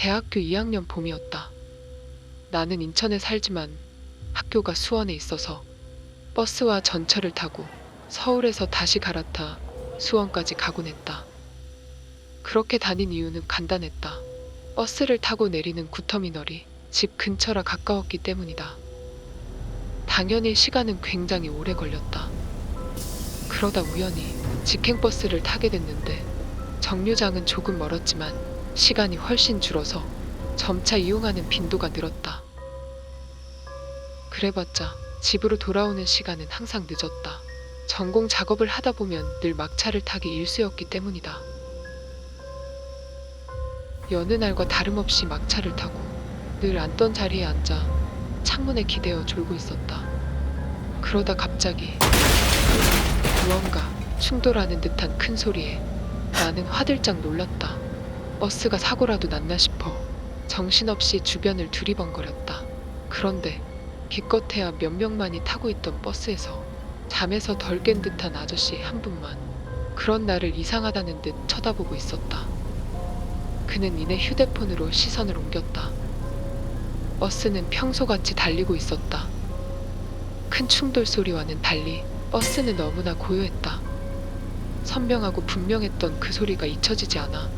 대학교 2학년 봄이었다. 나는 인천에 살지만 학교가 수원에 있어서 버스와 전철을 타고 서울에서 다시 갈아타 수원까지 가곤 했다. 그렇게 다닌 이유는 간단했다. 버스를 타고 내리는 구터미널이 집 근처라 가까웠기 때문이다. 당연히 시간은 굉장히 오래 걸렸다. 그러다 우연히 직행버스를 타게 됐는데 정류장은 조금 멀었지만 시간이 훨씬 줄어서 점차 이용하는 빈도가 늘었다. 그래봤자 집으로 돌아오는 시간은 항상 늦었다. 전공 작업을 하다 보면 늘 막차를 타기 일쑤였기 때문이다. 여느 날과 다름없이 막차를 타고 늘 앉던 자리에 앉아 창문에 기대어 졸고 있었다. 그러다 갑자기 무언가 충돌하는 듯한 큰 소리에 나는 화들짝 놀랐다. 버스가 사고라도 났나 싶어 정신없이 주변을 두리번거렸다. 그런데 기껏해야 몇 명만이 타고 있던 버스에서 잠에서 덜 깬 듯한 아저씨 한 분만 그런 나를 이상하다는 듯 쳐다보고 있었다. 그는 이내 휴대폰으로 시선을 옮겼다. 버스는 평소같이 달리고 있었다. 큰 충돌 소리와는 달리 버스는 너무나 고요했다. 선명하고 분명했던 그 소리가 잊혀지지 않아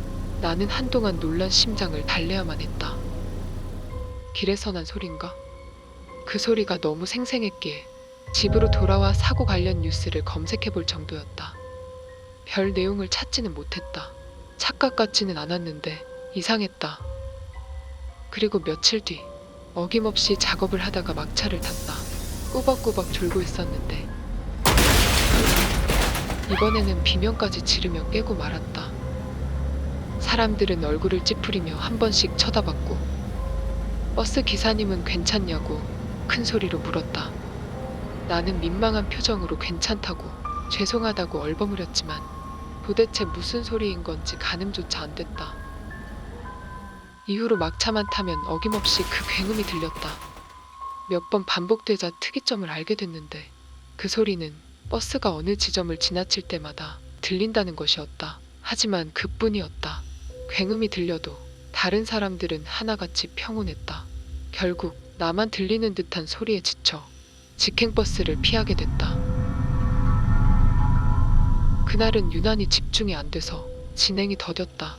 나는 한동안 놀란 심장을 달래야만 했다. 길에서 난 소린가? 그 소리가 너무 생생했기에 집으로 돌아와 사고 관련 뉴스를 검색해 볼 정도였다. 별 내용을 찾지는 못했다. 착각 같지는 않았는데 이상했다. 그리고 며칠 뒤 어김없이 작업을 하다가 막차를 탔다. 꾸벅꾸벅 졸고 있었는데 이번에는 비명까지 지르며 깨고 말았다. 사람들은 얼굴을 찌푸리며 한 번씩 쳐다봤고 버스 기사님은 괜찮냐고 큰 소리로 물었다. 나는 민망한 표정으로 괜찮다고 죄송하다고 얼버무렸지만 도대체 무슨 소리인 건지 가늠조차 안 됐다. 이후로 막차만 타면 어김없이 그 굉음이 들렸다. 몇 번 반복되자 특이점을 알게 됐는데 그 소리는 버스가 어느 지점을 지나칠 때마다 들린다는 것이었다. 하지만 그뿐이었다. 굉음이 들려도 다른 사람들은 하나같이 평온했다. 결국 나만 들리는 듯한 소리에 지쳐 직행버스를 피하게 됐다. 그날은 유난히 집중이 안 돼서 진행이 더뎠다.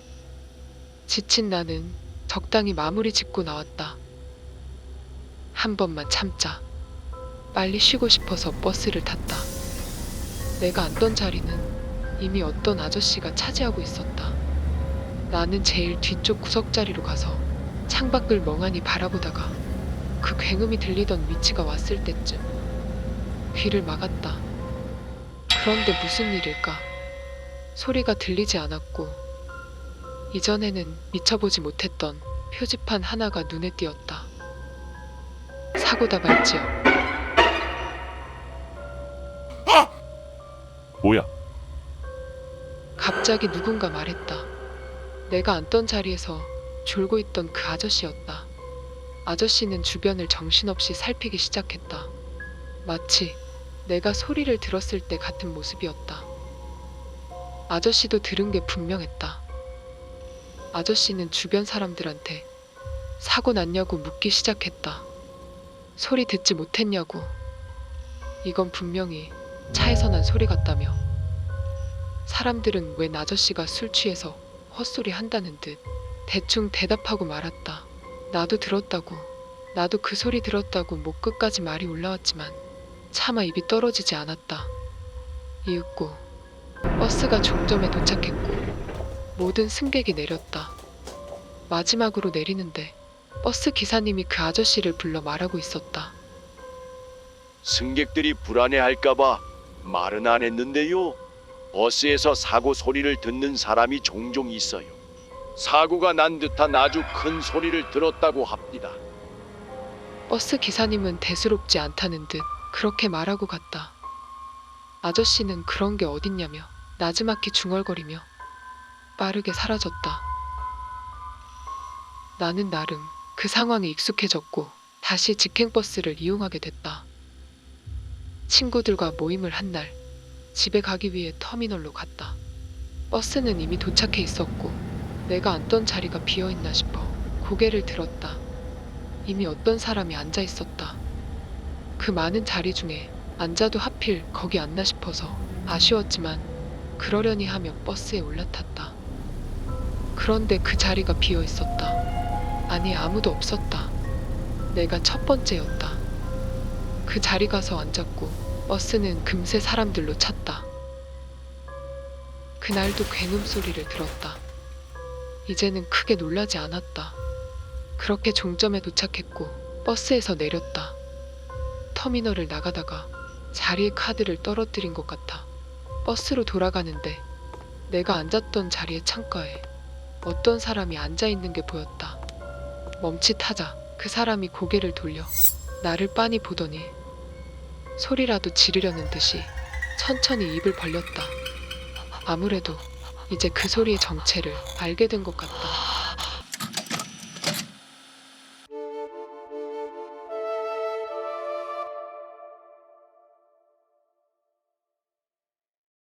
지친 나는 적당히 마무리 짓고 나왔다. 한 번만 참자. 빨리 쉬고 싶어서 버스를 탔다. 내가 앉던 자리는 이미 어떤 아저씨가 차지하고 있었다. 나는 제일 뒤쪽 구석자리로 가서 창밖을 멍하니 바라보다가 그 굉음이 들리던 위치가 왔을 때쯤 귀를 막았다. 그런데 무슨 일일까? 소리가 들리지 않았고 이전에는 미쳐보지 못했던 표지판 하나가 눈에 띄었다. 사고다 발지역. 뭐야? 갑자기 누군가 말했다. 내가 앉던 자리에서 졸고 있던 그 아저씨였다. 아저씨는 주변을 정신없이 살피기 시작했다. 마치 내가 소리를 들었을 때 같은 모습이었다. 아저씨도 들은 게 분명했다. 아저씨는 주변 사람들한테 사고 났냐고 묻기 시작했다. 소리 듣지 못했냐고. 이건 분명히 차에서 난 소리 같다며. 사람들은 웬 아저씨가 술 취해서 헛소리 한다는 듯 대충 대답하고 말았다. 나도 들었다고. 나도 그 소리 들었다고 목 끝까지 말이 올라왔지만 차마 입이 떨어지지 않았다. 이윽고 버스가 종점에 도착했고 모든 승객이 내렸다. 마지막으로 내리는데 버스 기사님이 그 아저씨를 불러 말하고 있었다. 승객들이 불안해할까봐 말은 안 했는데요. 버스에서 사고 소리를 듣는 사람이 종종 있어요. 사고가 난 듯한 아주 큰 소리를 들었다고 합니다. 버스 기사님은 대수롭지 않다는 듯 그렇게 말하고 갔다. 아저씨는 그런 게 어딨냐며 나지막히 중얼거리며 빠르게 사라졌다. 나는 나름 그 상황에 익숙해졌고 다시 직행버스를 이용하게 됐다. 친구들과 모임을 한 날 집에 가기 위해 터미널로 갔다. 버스는 이미 도착해 있었고 내가 앉던 자리가 비어있나 싶어 고개를 들었다. 이미 어떤 사람이 앉아 있었다. 그 많은 자리 중에 앉아도 하필 거기 앉나 싶어서 아쉬웠지만 그러려니 하며 버스에 올라탔다. 그런데 그 자리가 비어 있었다. 아니, 아무도 없었다. 내가 첫 번째였다. 그 자리 가서 앉았고 버스는 금세 사람들로 찼다. 그날도 굉음 소리를 들었다. 이제는 크게 놀라지 않았다. 그렇게 종점에 도착했고 버스에서 내렸다. 터미널을 나가다가 자리에 카드를 떨어뜨린 것 같아 버스로 돌아가는데 내가 앉았던 자리의 창가에 어떤 사람이 앉아있는 게 보였다. 멈칫하자 그 사람이 고개를 돌려 나를 빤히 보더니 소리라도 지르려는 듯이 천천히 입을 벌렸다. 아무래도 이제 그 소리의 정체를 알게 된 것 같다.